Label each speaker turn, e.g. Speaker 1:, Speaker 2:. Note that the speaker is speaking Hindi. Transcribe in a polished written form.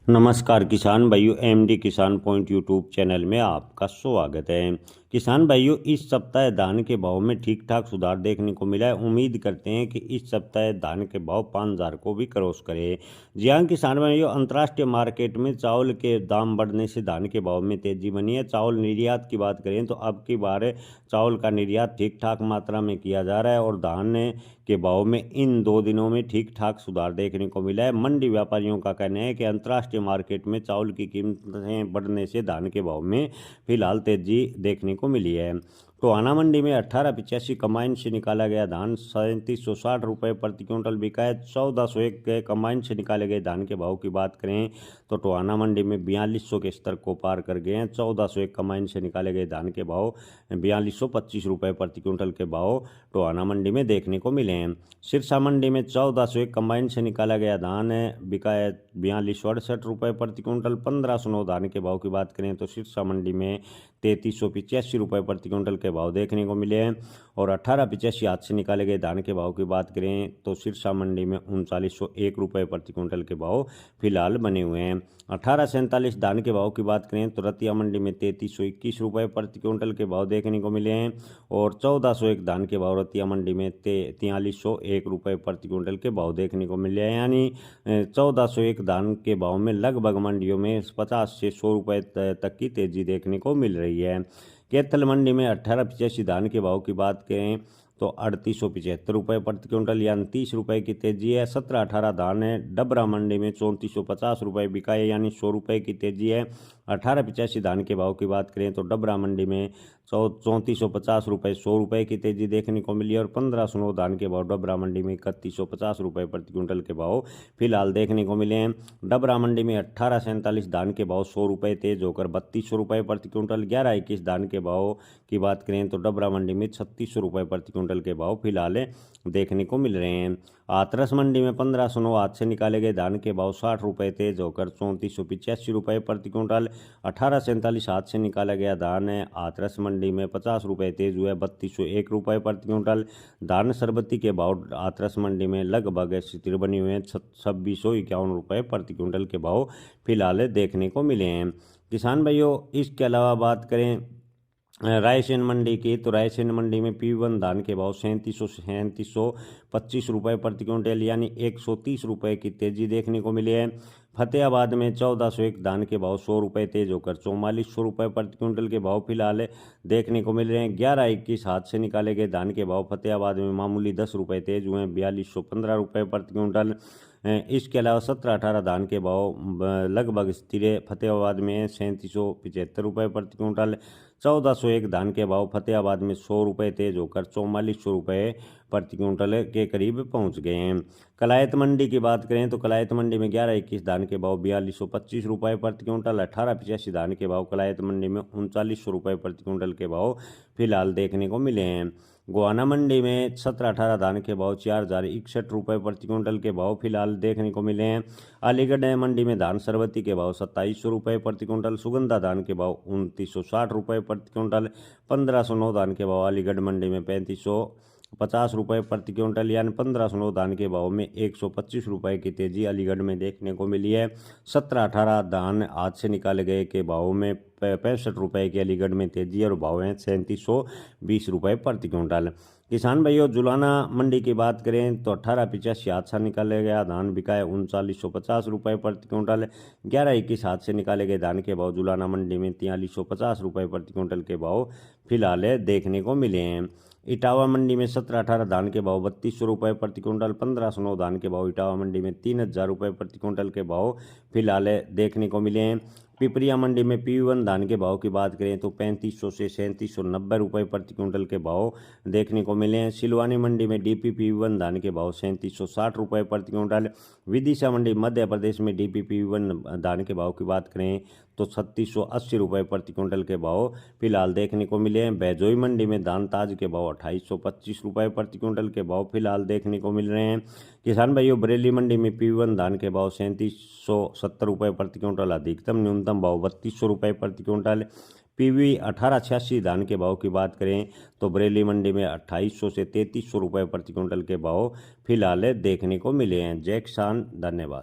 Speaker 1: नमस्कार किसान भाइयों, एमडी किसान पॉइंट यूट्यूब चैनल में आपका स्वागत है। किसान भाइयों, इस सप्ताह धान के भाव में ठीक ठाक सुधार देखने को मिला है। उम्मीद करते हैं कि इस सप्ताह धान के भाव 5,000 को भी क्रॉस करे। जी हाँ किसान भाइयों, अंतर्राष्ट्रीय मार्केट में चावल के दाम बढ़ने से धान के भाव में तेजी बनी है। चावल निर्यात की बात करें तो अब की बार चावल का निर्यात ठीक ठाक मात्रा में किया जा रहा है और धान के भाव में इन 2 दिनों में ठीक ठाक सुधार देखने को मिला है। मंडी व्यापारियों का कहना है कि अंतर्राष्ट्रीय मार्केट में चावल की कीमतें बढ़ने से धान के भाव में फिलहाल तेजी देखने को मिली है। टोहाना मंडी में 1885 कम्बाइन से निकाला गया धान 3760 रुपये प्रति क्विंटल बिका है। 1401 के कम्बाइन से निकाले गए धान के भाव की बात करें तो टोहाना मंडी में 4200 के स्तर को पार कर गए हैं। 1401 कम्बाइन से निकाले गए धान के भाव 4225 रुपये प्रति क्विंटल के भाव टोहाना मंडी में देखने को मिले हैं। सिरसा मंडी में 1401 कम्बाइन से निकाला गया धान बिका है 4268 रुपये प्रति क्विंटल। 1509 धान के भाव की बात करें तो सिरसा मंडी में 3385 रुपये प्रति क्विंटल के भाव देखने को मिले हैं। और 1885 हाथ से निकाले गए धान के भाव की बात करें तो सिरसा मंडी में 3901 रुपये प्रति क्विंटल के भाव फिलहाल बने हुए हैं। 1847 धान के भाव की बात करें तो रतिया मंडी में 3321 रुपये प्रति क्विंटल के भाव देखने को मिले हैं। और 1401 धान के भाव रतिया मंडी में 4301 रुपये प्रति क्विंटल के भाव देखने को मिले हैं। यानी 1401 धान के भाव में लगभग मंडियों में 50 से 100 रुपये तक की तेजी देखने को मिल रही है। कैथल मंडी में 1885 धान के भाव की बात करें तो 3875 रुपये प्रति क्विंटल यानी 30 रुपये की तेजी है। 17-18 धान है डबरा मंडी में 3450 रुपये बिका है यानी 100 रुपये की तेजी है। 1885 धान के भाव की बात करें तो डबरा मंडी में 3450 रुपये 100 रुपये की तेजी देखने को मिली है। और 1509 धान के भाव डबरा मंडी में 3150 रुपये प्रति क्विंटल के भाव फिलहाल देखने को मिले हैं। डबरा मंडी में 1847 धान के भाव 100 रुपये तेज होकर 3200 रुपये प्रति क्विंटल। 1121 धान के भाव की बात करें तो डबरा मंडी में 3600 रुपये प्रति क्विंटल के भाव फिलहाल देखने को मिल रहे हैं। हाथरस मंडी में 1509 हाथ से निकाले गए धान के भाव 60 रुपये तेज होकर 3485 रुपये प्रति क्विंटल। 1847 हाथ से निकाला गया धान है हाथरस मंडी में 50 रुपये तेज हुए 3201 रुपये प्रति क्विंटल। धान सरबती के भाव हाथरस मंडी में लगभग स्थिर बनी हुए हैं 2651 रुपये प्रति क्विंटल के भाव फिलहाल देखने को मिले हैं। किसान भाइयों, इसके अलावा बात करें रायसेन मंडी की तो रायसेन मंडी में P1 धान के भाव 3725 रुपये प्रति क्विंटल यानी 130 रुपये की तेजी देखने को मिली है। फतेहाबाद में 1401 धान के भाव 100 रुपये तेज होकर 4400 रुपये प्रति क्विंटल के भाव फिलहाल देखने को मिल रहे हैं। 1121 हाथ से निकाले गए धान के भाव फतेहाबाद में मामूली 10 रुपये तेज हुए हैं 4215 रुपये प्रति क्विंटल। इसके अलावा 17-18 धान के भाव लगभग स्थिर है। फतेहाबाद में 3775 रुपये प्रति क्विंटल। 1401 धान के भाव फतेहाबाद में 100 रुपये तेज होकर 4400 रुपये प्रति क्विंटल के करीब पहुंच गए हैं। कलायत मंडी की बात करें तो कलायत मंडी में 1121 धान के भाव 4225 रुपये प्रति क्विंटल। 1885 धान के भाव कलायत मंडी में 3900 रुपये प्रति क्विंटल के भाव फिलहाल देखने को मिले हैं। गोहाना मंडी में 17-18 धान के भाव 4061 रुपये प्रति क्विंटल के भाव फिलहाल देखने को मिले हैं। अलीगढ़ मंडी में धान सरबती के भाव 2700 रुपये प्रति क्विंटल। सुगंधा धान के भाव 2960 रुपये प्रति क्विंटल। 1509 धान के भाव अलीगढ़ मंडी में 3550 रुपये प्रति क्विंटल यानी 1509 धान के भाव में 125 रुपये की तेजी अलीगढ़ में देखने को मिली है। 17-18 धान आज से निकाले गए के भाव में 65 रुपये की अलीगढ़ में तेजी और भाव हैं 3720 रुपये प्रति क्विंटल। किसान भाइयों, जुलाना मंडी की बात करें तो 1885 हाथ से निकाले गया धान बिका है 3950 रुपये प्रति क्विंटल। 1121 हाथ से निकाले गए धान के भाव जुलाना मंडी में 4350 रुपये प्रति क्विंटल के भाव फिलहाल देखने को मिले हैं। इटावा मंडी में 17-18 धान के भाव 3200 रुपये प्रति क्विंटल। 1509 धान के भाव इटावा मंडी में 3000 रुपये प्रति क्विंटल के भाव फिलहाल देखने को मिले हैं। पिपरिया मंडी में P1 धान के भाव की बात करें तो 3500 से 3790 रुपये प्रति क्विंटल के भाव देखने को मिले हैं। सिलवानी मंडी में DP P1 धान के भाव 3760 रुपये प्रति क्विंटल। विदिशा मंडी मध्य प्रदेश में DP P1 धान के भाव की बात करें तो 3680 रुपये प्रति क्विंटल के भाव फिलहाल देखने को मिले हैं। बैजोई मंडी में धान ताज के भाव 2825 रुपये प्रति क्विंटल के भाव फिलहाल देखने को मिल रहे हैं। किसान भाइयों, बरेली मंडी में P1 धान के भाव 3770 रुपये प्रति क्विंटल। अधिकतम न्यूनतम भाव 3200 रुपये प्रति क्विंटल। PV 1886 धान के भाव की बात करें तो बरेली मंडी में 2800 से 3300 रुपये प्रति क्विंटल के भाव फिलहाल देखने को मिले हैं। जय किसान, धन्यवाद।